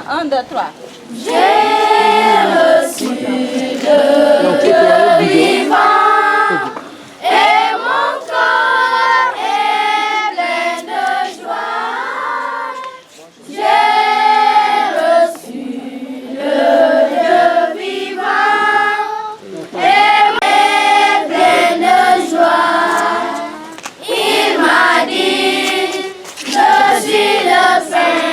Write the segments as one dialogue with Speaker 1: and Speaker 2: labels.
Speaker 1: Un, deux, trois.
Speaker 2: J'ai reçu le Dieu vivant et mon corps est plein de joie. J'ai reçu le Dieu vivant et mon corps est plein de joie. Il m'a dit, je suis le Saint.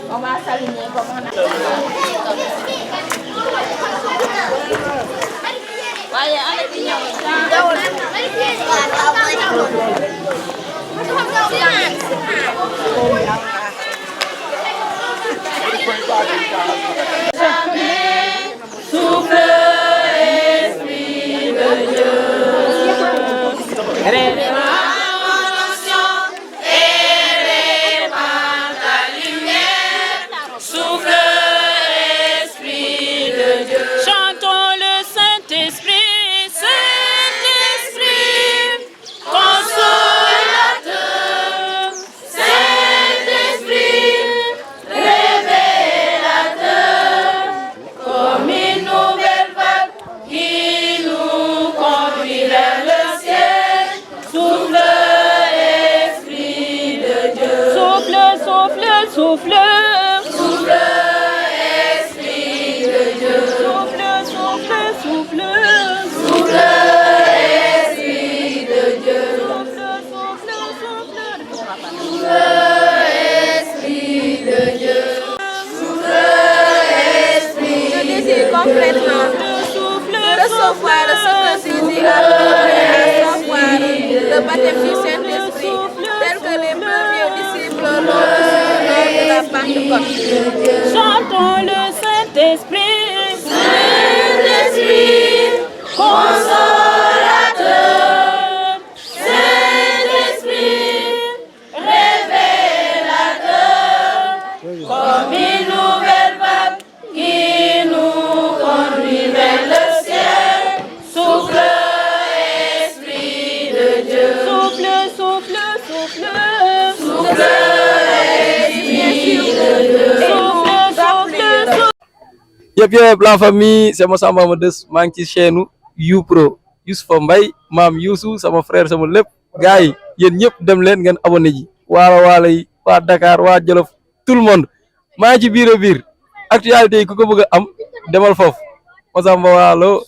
Speaker 1: On va s'aligner comme on a. Voyez, allez,
Speaker 2: Souffle, Esprit de Dieu.
Speaker 1: Souffle, souffle, Esprit de Dieu. Souffle, souffle, souffle, souffle, Esprit de Dieu. Souffle, souffle, souffle, souffle, Esprit de Dieu. Souffle, Esprit. Je désire complètement recevoir ce que Jésus a donné, à savoir le baptême du Saint-Esprit, tel que les premiers disciples l'ont reçu lors de la Pentecôte. Chantons le Saint-Esprit, Saint-Esprit, consolateur, Saint-Esprit, révélateur, comme une nouvelle vague qui nous conduit vers le ciel. Souffle, Esprit de Dieu. Souffle, souffle, souffle, souffle, Esprit de Dieu. Souffle, souffle, souffle.
Speaker 3: Yep, la famille, c'est moi Samba Modeste, maa ngi ci chaîne YouPro Youssoupha Mbaye maam Youssou sama frère sama lépp gars yi yéen ñëpp dem leen ngeen abonné ji waalo yi waa Dakar waa Jolof tout le monde maa ngi ci biir a biir actualité yi ku ko bëgg a am demal foofu Masamba Waalo.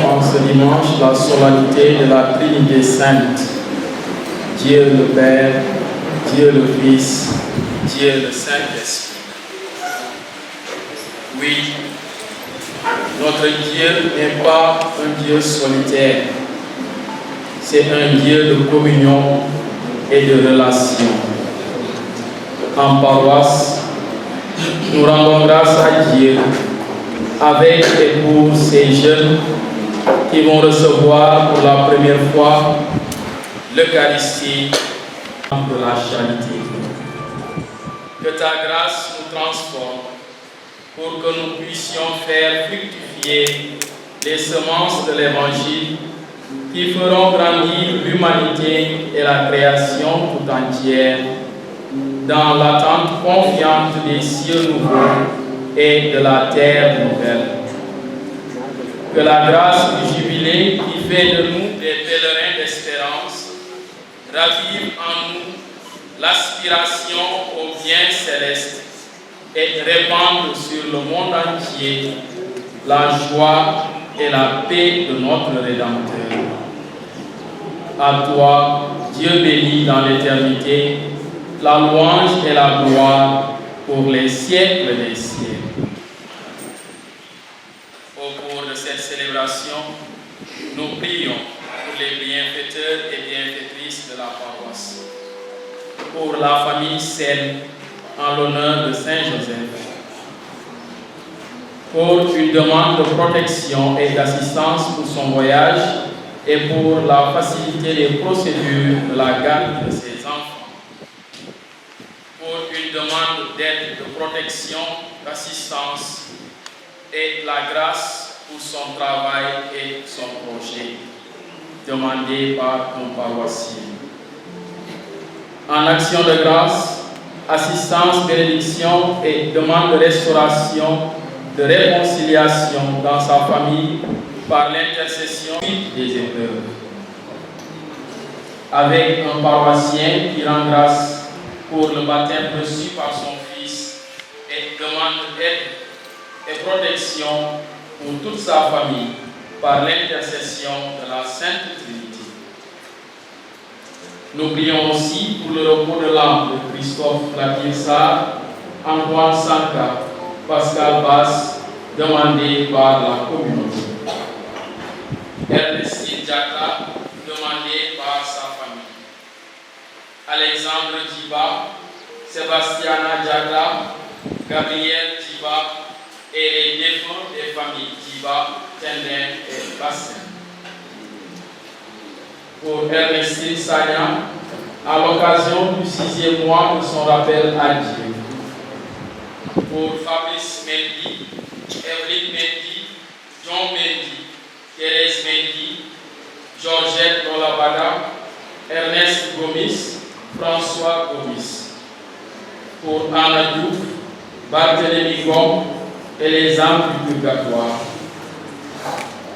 Speaker 4: En ce dimanche la solennité de la Trinité Sainte, Dieu le Père, Dieu le Fils, Dieu le Saint-Esprit. Oui, notre Dieu n'est pas un Dieu solitaire, c'est un Dieu de communion et de relation. En paroisse, nous rendons grâce à Dieu avec et pour ces jeunes qui vont recevoir pour la première fois l'Eucharistie de la charité. Que ta grâce nous transforme pour que nous puissions faire fructifier les semences de l'Évangile qui feront grandir l'humanité et la création tout entière dans l'attente confiante des cieux nouveaux et de la terre nouvelle. Que la grâce du jubilé qui fait de nous des pèlerins d'espérance ravive en nous l'aspiration au bien céleste et répande sur le monde entier la joie et la paix de notre Rédempteur. À toi, Dieu béni dans l'éternité, la louange et la gloire pour les siècles des siècles. Au cours de cette célébration, nous prions pour les bienfaiteurs et bienfaitrices de la paroisse, pour la famille Selle en l'honneur de Saint Joseph, pour une demande de protection et d'assistance pour son voyage et pour la facilité des procédures de la garde de ses enfants, pour une demande d'aide, de protection, d'assistance et la grâce pour son travail et son projet, demandé par un paroissien. En action de grâce, assistance, bénédiction et demande de restauration, de réconciliation dans sa famille par l'intercession des épreuves. Avec un paroissien qui rend grâce pour le baptême reçu par son fils et demande aide et protection pour toute sa famille par l'intercession de la Sainte Trinité. Nous prions aussi pour le repos de l'âme de Christophe Lakirsa, Antoine Sanka, Pascal Bass, demandé par la communauté. Ernestine Diakla, demandé par sa famille. Alexandre Djiba, Sébastiana Diakla, Gabriel Djiba et les défunts des familles Djiba, Tendin et Bassin. pour Ernestine Sagna, à l'occasion du 6e mois de son rappel à Dieu. Pour Fabrice Mendy, Evelyne Mendy, John Mendy, Thérèse Mendy, Georgette Nolabada, Ernest Gomis, François Gomis. Pour Anna Diouf, Barthélémy Gom et les âmes du purgatoire.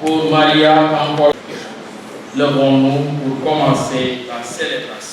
Speaker 4: Pour Maria encore, levons-nous pour commencer la célébration.